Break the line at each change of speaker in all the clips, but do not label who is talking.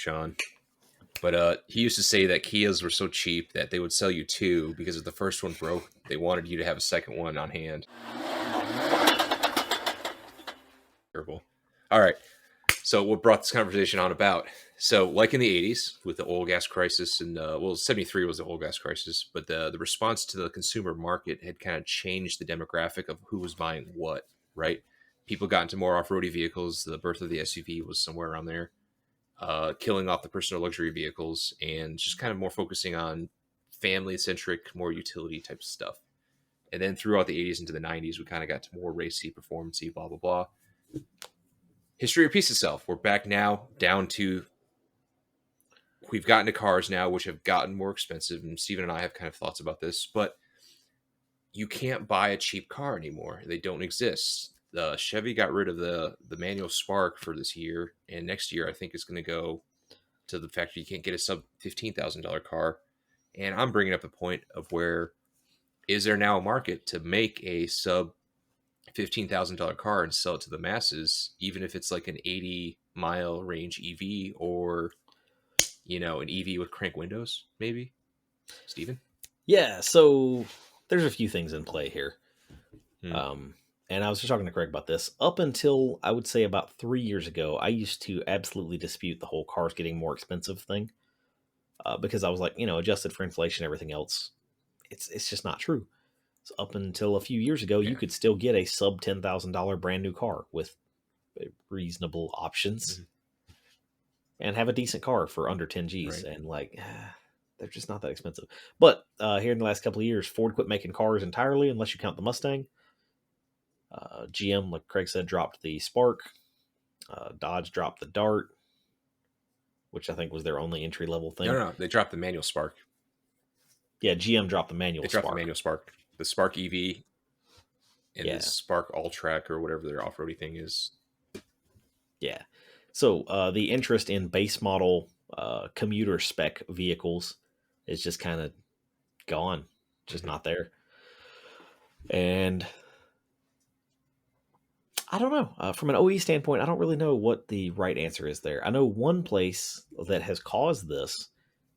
Sean. But he used to say that Kias were so cheap that they would sell you two because if the first one broke, they wanted you to have a second one on hand. Terrible. All right. So what brought this conversation on about? So like in the 80s with the oil gas crisis and 73 was the oil gas crisis, but the response to the consumer market had kind of changed the demographic of who was buying what, right? People got into more off-roady vehicles. The birth of the SUV was somewhere around there, killing off the personal luxury vehicles and just kind of more focusing on family-centric, more utility type stuff. And then throughout the 80s into the 90s, we kind of got to more racy, performance-y, blah, blah, blah. History repeats itself. We're back now down to we've gotten to cars now which have gotten more expensive, and Steven and I have kind of thoughts about this, but you can't buy a cheap car anymore. They don't exist. Chevy got rid of the manual Spark for this year, and next year I think it's going to go to the fact that you can't get a sub $15,000 car. And I'm bringing up the point of where is there now a market to make a sub $15,000 car and sell it to the masses, even if it's like an 80-mile range EV or, you know, an EV with crank windows, maybe? Steven?
Yeah, so there's a few things in play here. And I was just talking to Craig about this. Up until, I would say, about 3 years ago, I used to absolutely dispute the whole cars getting more expensive thing. Because I was like, you know, adjusted for inflation and everything else, it's just not true. So up until a few years ago, you could still get a sub $10,000 brand new car with reasonable options and have a decent car for under 10 G's. Right. And like, they're just not that expensive. But here in the last couple of years, Ford quit making cars entirely, unless you count the Mustang. GM, like Craig said, dropped the Spark. Dodge dropped the Dart, which I think was their only entry level thing.
No, they dropped the manual Spark.
Yeah, GM dropped the manual Spark.
They dropped the manual Spark. The Spark EV and the Spark All-Track or whatever their off-roady thing is.
Yeah. So the interest in base model commuter spec vehicles is just kind of gone. Just not there. And I don't know. From an OE standpoint, I don't really know what the right answer is there. I know one place that has caused this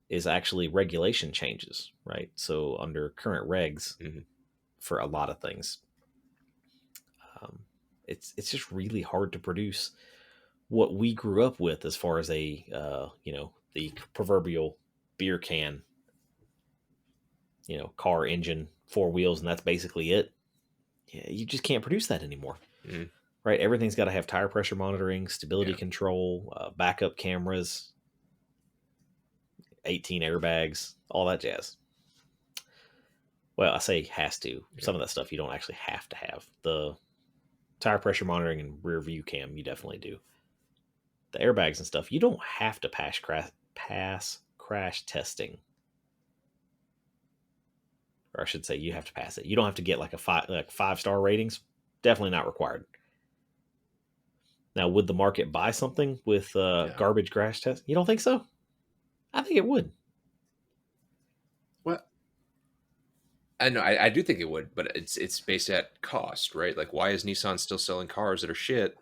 is actually regulation changes, right? So under current regs for a lot of things, it's just really hard to produce what we grew up with as far as a, the proverbial beer can, car, engine, four wheels, and that's basically it. Yeah, you just can't produce that anymore. Right? Everything's got to have tire pressure monitoring, stability control, backup cameras, 18 airbags, all that jazz. Well, I say has to. Some of that stuff you don't actually have to have. The tire pressure monitoring and rear view cam, you definitely do. The airbags and stuff, you don't have to pass crash testing. Or I should say you have to pass it. You don't have to get like a 5-star ratings. Definitely not required. Now, would the market buy something with garbage crash test? You don't think so? I think it would.
Well, I know I do think it would, but it's based at cost, right? Like, why is Nissan still selling cars that are shit?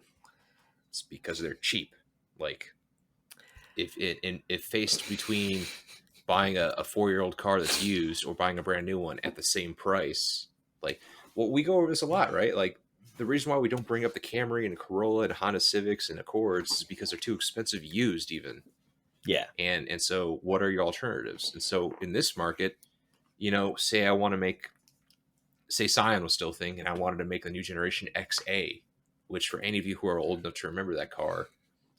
It's because they're cheap. Like, if faced between buying a 4-year-old car that's used or buying a brand new one at the same price, like, well, we go over this a lot, right? Like, the reason why we don't bring up the Camry and Corolla and Honda Civics and Accords is because they're too expensive used even.
Yeah.
And so what are your alternatives? And so in this market, say I want to make, say Scion was still a thing and I wanted to make the new generation XA, which for any of you who are old enough to remember that car,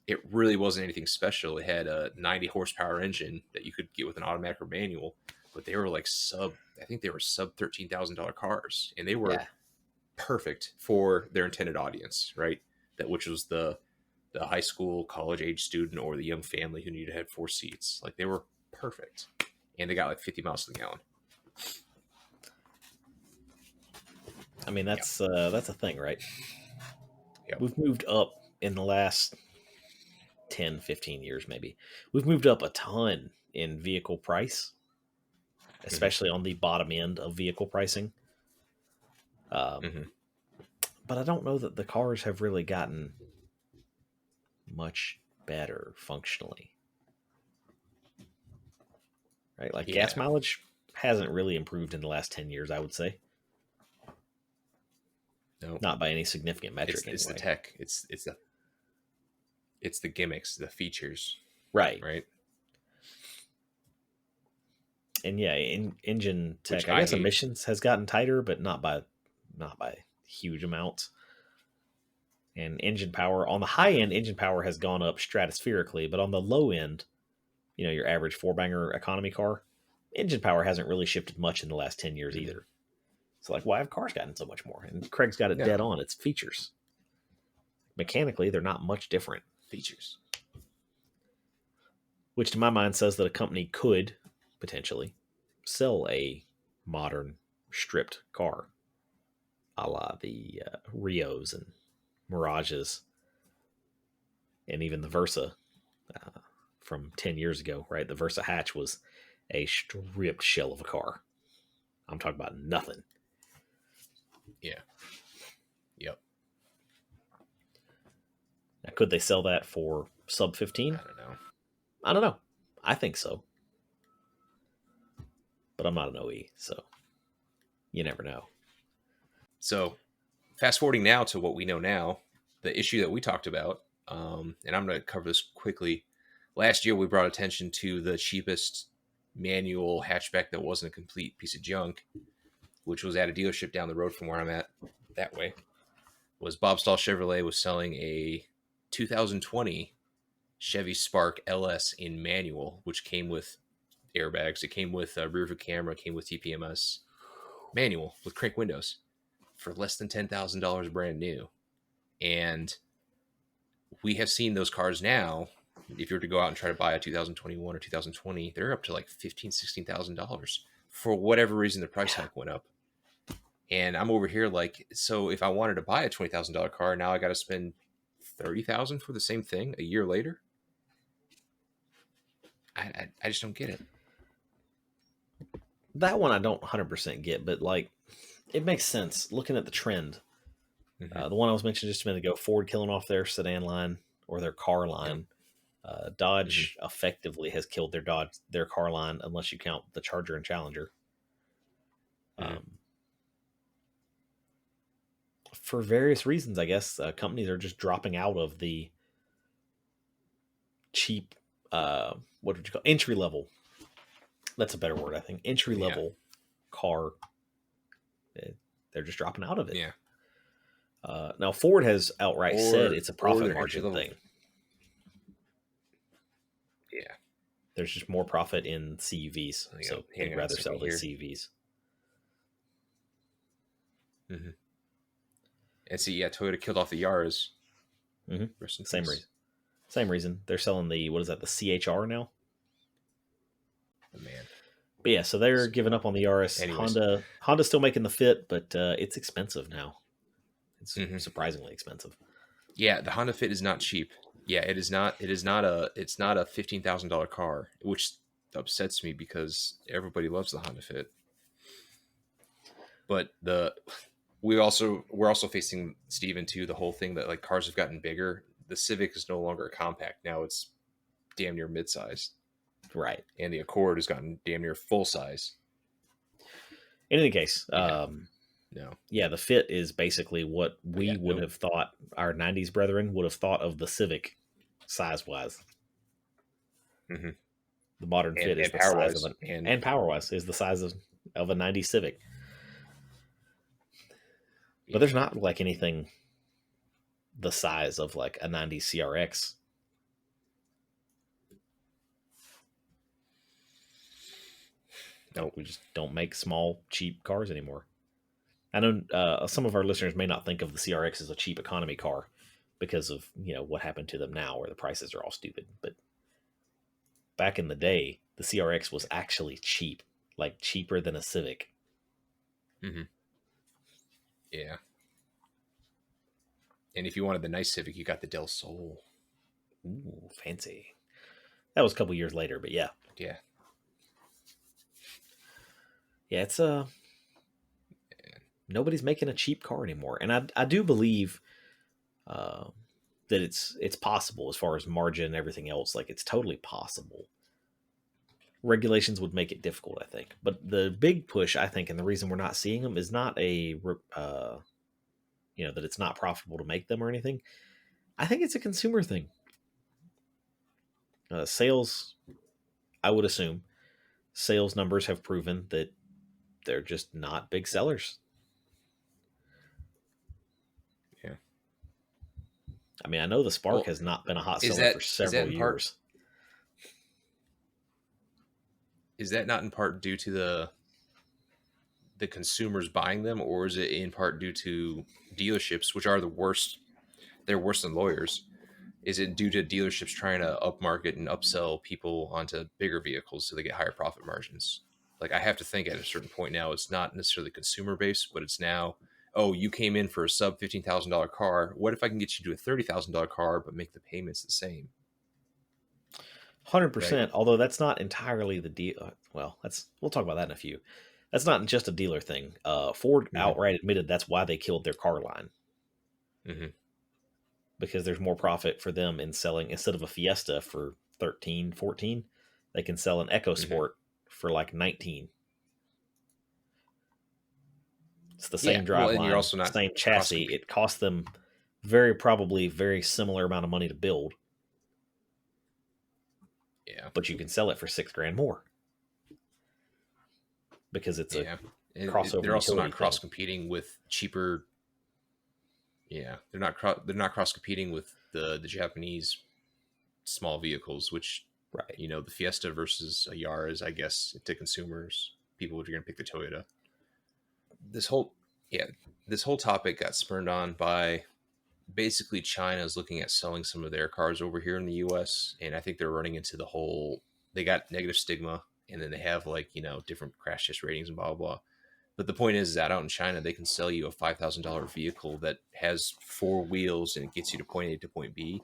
it really wasn't anything special. It had a 90 horsepower engine that you could get with an automatic or manual, but they were like sub $13,000 cars, and they were perfect for their intended audience, right? Which was the high school, college age student or the young family who needed to have 4 seats. Like, they were perfect, and they got like 50 miles to the gallon.
I mean, that's a thing, right? Yep. We've moved up in the last 10, 15 years, maybe. We've moved up a ton in vehicle price, especially on the bottom end of vehicle pricing. But I don't know that the cars have really gotten much better functionally. right? Like gas
Yeah.
mileage hasn't really improved in the last 10 years, I would say.
No.
Not by any significant metric
It's the
anyway.
tech. It's the gimmicks, the features,
Right.
right?
And yeah, engine
Which
tech, I
I
guess
hate.
emissions has gotten tighter, but not by huge amounts. And engine power on the high end, engine power has gone up stratospherically, but on the low end, your average four banger economy car, engine power hasn't really shifted much in the last 10 years
Mhm.
either. So like, why have cars gotten so much more? And Craig's got it dead
No
on. It's features. Mechanically, they're not much different,
features.
which to my mind says that a company could potentially sell a modern stripped car, a la the Rios and Mirages, and even the Versa from 10 years ago, right? The Versa hatch was a stripped shell of a car. I'm talking about nothing.
Yeah. Yep.
Now, could they sell that for sub
I
15?
don't know.
I don't know. I think so. But I'm not an OE, so you never know.
So, fast forwarding now to what we know now, the issue that we talked about, and I'm going to cover this quickly. Last year, we brought attention to the cheapest manual hatchback that wasn't a complete piece of junk, which was at a dealership down the road from where I'm at. That way, was Bob Stahl Chevrolet was selling a 2020 Chevy Spark LS in manual, which came with airbags. It came with a rear view camera, came with TPMS, manual with crank windows for less than $10,000 brand new. And we have seen those cars now. If you were to go out and try to buy a 2021 or 2020, they're up to like $15,000, $16,000 for whatever reason. The price hike went up. And I'm over here like, so if I wanted to buy a $20,000 car, now I got to spend $30,000 for the same thing a year later. I just don't get it.
That one I don't 100% get, but like it makes sense looking at the trend.
Mm-hmm.
The one I was mentioning just a minute ago, Ford killing off their sedan line or their car line. Dodge effectively has killed their car line, unless you count the Charger and Challenger.
Mm-hmm.
For various reasons, I guess companies are just dropping out of the cheap, what would you call entry level? That's a better word, I think. Entry level car. They're just dropping out of it.
Yeah.
Now Ford has outright said it's a profit margin thing.
Yeah.
There's just more profit in CUVs, so they'd rather sell the CUVs.
Mm-hmm. And see, yeah, Toyota killed off the Yaris.
Mm-hmm. Same reason. They're selling the, what is that, the CHR now?
Oh, man.
But yeah, so they're giving up on the Yaris.
Anyways.
Honda's still making the Fit, but it's expensive now. It's surprisingly expensive.
Yeah, the Honda Fit is not cheap. Yeah, it is not. It's not a $15,000 car, which upsets me because everybody loves the Honda Fit. But we're also facing, Steve, into the whole thing that like cars have gotten bigger. The Civic is no longer a compact. Now it's damn near mid-size.
Right.
And the Accord has gotten damn near full size.
In any case,
no.
Yeah, the Fit is basically what we would have thought our 90s brethren would have thought of the Civic size-wise.
Mm-hmm.
The modern Fit is the size of and power-wise is the size of a 90s Civic. But there's not like anything the size of like a 90s CRX.
Nope.
We just don't make small, cheap cars anymore. I know some of our listeners may not think of the CRX as a cheap economy car because of what happened to them now, where the prices are all stupid. But back in the day, the CRX was actually cheap, like cheaper than a Civic.
Mm-hmm. Yeah. And if you wanted the nice Civic, you got the Del Sol.
Ooh, fancy. That was a couple years later, but yeah.
Yeah.
Yeah, it's nobody's making a cheap car anymore. And I do believe that it's possible as far as margin and everything else. Like, it's totally possible. regulations would make it difficult, I think. But the big push, I think, and the reason we're not seeing them is not that it's not profitable to make them or anything. I think it's a consumer thing. Sales, I would assume, sales numbers have proven that they're just not big sellers.
Yeah.
I mean, I know the Spark
Well,
has not been a hot
is
seller for
that
several
in part
years.
is that not in part due to the consumers buying them, or is it in part due to dealerships, which are the worst? They're worse than lawyers. Is it due to dealerships trying to upmarket and upsell people onto bigger vehicles so they get higher profit margins? Like, I have to think at a certain point now, it's not necessarily consumer based, but it's now, oh, you came in for a sub $15,000 car. What if I can get you to a $30,000 car but make the payments the same?
100%.
Right.
Although that's not entirely the deal. Well, we'll talk about that in a few. That's not just a dealer thing. Ford
Mm-hmm.
outright admitted that's why they killed their car line.
Mm-hmm.
Because there's more profit for them in selling, instead of a Fiesta for 13, 14, they can sell an
Mm-hmm.
EcoSport for like 19. It's the
Yeah.
same
Well,
drive
and you're
line,
also not
same
cross
chassis. It costs them very similar amount of money to build,
Yeah.
but you can sell it for $6,000 more because it's a
Yeah. And
crossover
they're also
utility
not
thing.
cross competing with cheaper. Yeah, they're not cross competing with the Japanese small vehicles, which,
Right.
the Fiesta versus a Yaris, I guess, to consumers, people are going to pick the Toyota. This whole yeah, this whole topic got spurned on by basically China's looking at selling some of their cars over here in the US, and I think they're running into the whole, they got negative stigma, and then they have like, different crash test ratings and blah blah blah. But the point is that out in China, they can sell you a $5,000 vehicle that has four wheels and it gets you to point A to point B,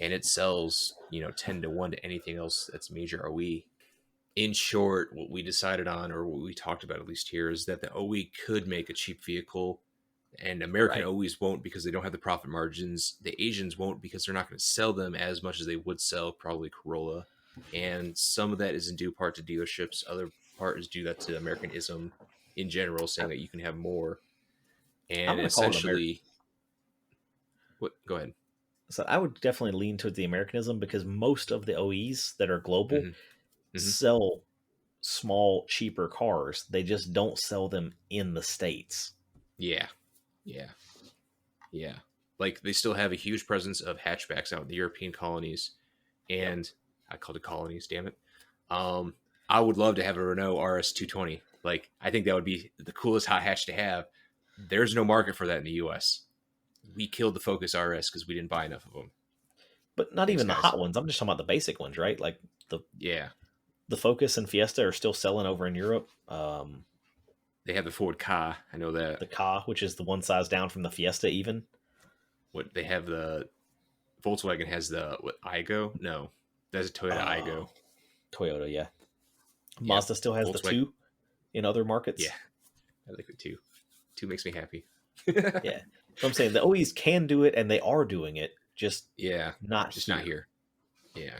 and it sells 10 to 1 to anything else that's major OE. In short, what we decided on, or what we talked about at least here, is that the OE could make a cheap vehicle, and American
Right.
OEs won't because they don't have the profit margins. The Asians won't because they're not going to sell them as much as they would sell probably Corolla. And some of that is in due part to dealerships. Other part is due that to Americanism in general, saying that you can have more.
I'm
And
going to call it American.
essentially, what? Go ahead.
So I would definitely lean towards the Americanism because most of the OEs that are global
Mm-hmm. Mm-hmm.
sell small, cheaper cars. They just don't sell them in the States.
Yeah, yeah, yeah. Like, they still have a huge presence of hatchbacks out in the European colonies, and
Yep.
I called it colonies. Damn it. I would love to have a Renault RS 220. Like, I think that would be the coolest hot hatch to have. There's no market for that in the US. We killed the Focus RS because we didn't buy enough of them.
But not
Thanks,
even the
guys.
hot ones. I'm just talking about the basic ones, right? Like the
Yeah,
the Focus and Fiesta are still selling over in Europe.
they have the Ford Ka. I know that.
The Ka, which is the one size down from the Fiesta, even.
What they have, the Volkswagen has the Igo. No, that's a Toyota Igo.
Toyota, yeah.
Yeah,
Mazda still has the
Volkswagen.
2 in other markets.
Yeah, I like it too. 2 makes me happy.
Yeah. So I'm saying the OEs can do it and they are doing it, just
Yeah,
not
just
here.
not here. Yeah.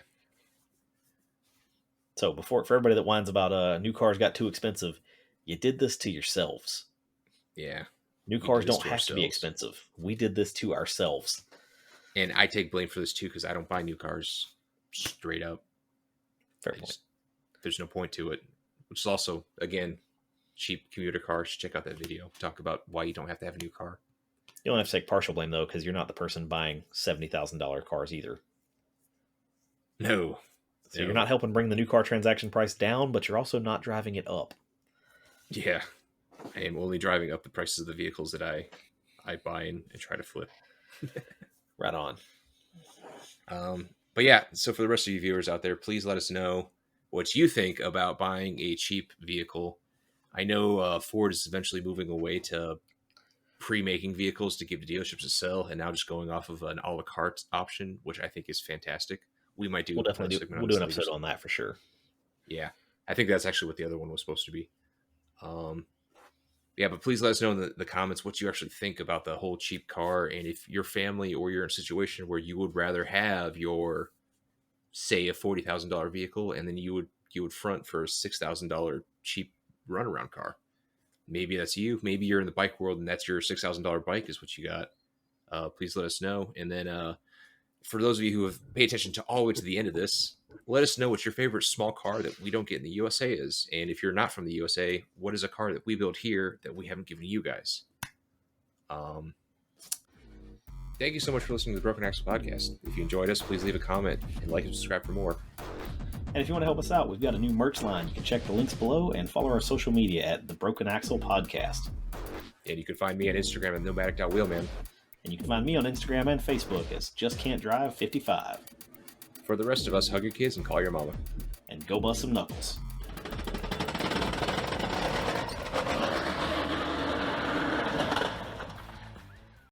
So for everybody that whines about new cars got too expensive, you did this to yourselves.
Yeah.
New
We
cars
did this
don't
to
have to be
ourselves.
expensive. We did this to ourselves.
And I take blame for this too because I don't buy new cars straight up.
Fair point.
There's no point to it. Which is also, again, cheap commuter cars. Check out that video. Talk about why you don't have to have a new car.
You don't have to take partial blame though, because you're not the person buying $70,000 cars either.
No.
So you're not helping bring the new car transaction price down, but you're also not driving it up.
Yeah. I am only driving up the prices of the vehicles that I buy and try to flip.
Right on.
But yeah, so for the rest of you viewers out there, please let us know what you think about buying a cheap vehicle. I know Ford is eventually moving away to pre-making vehicles to give the dealerships to sell, and now just going off of an a la carte option, which I think is fantastic. We might do
We'll definitely do an episode on that for sure.
Yeah, I think that's actually what the other one was supposed to be. Yeah, but please let us know in the comments what you actually think about the whole cheap car, and if your family or you're in a situation where you would rather have your, say, a $40,000 vehicle, and then you would you would front for a $6,000 cheap runaround car. Maybe that's you. Maybe you're in the bike world and that's your $6,000 bike is what you got. Please let us know. And then for those of you who have paid attention to all the way to the end of this, let us know what your favorite small car that we don't get in the USA is. And if you're not from the USA, what is a car that we build here that we haven't given you guys? Thank you so much for listening to the Broken Axle Podcast. If you enjoyed us, please leave a comment and like and subscribe for more.
And if you want to help us out, we've got a new merch line. You can check the links below and follow our social media at the Broken Axle Podcast.
And you can find me on Instagram at nomadic.wheelman.
And you can find me on Instagram and Facebook as JustCan'tDrive55.
For the rest of us, hug your kids and call your mama.
And go bust some knuckles.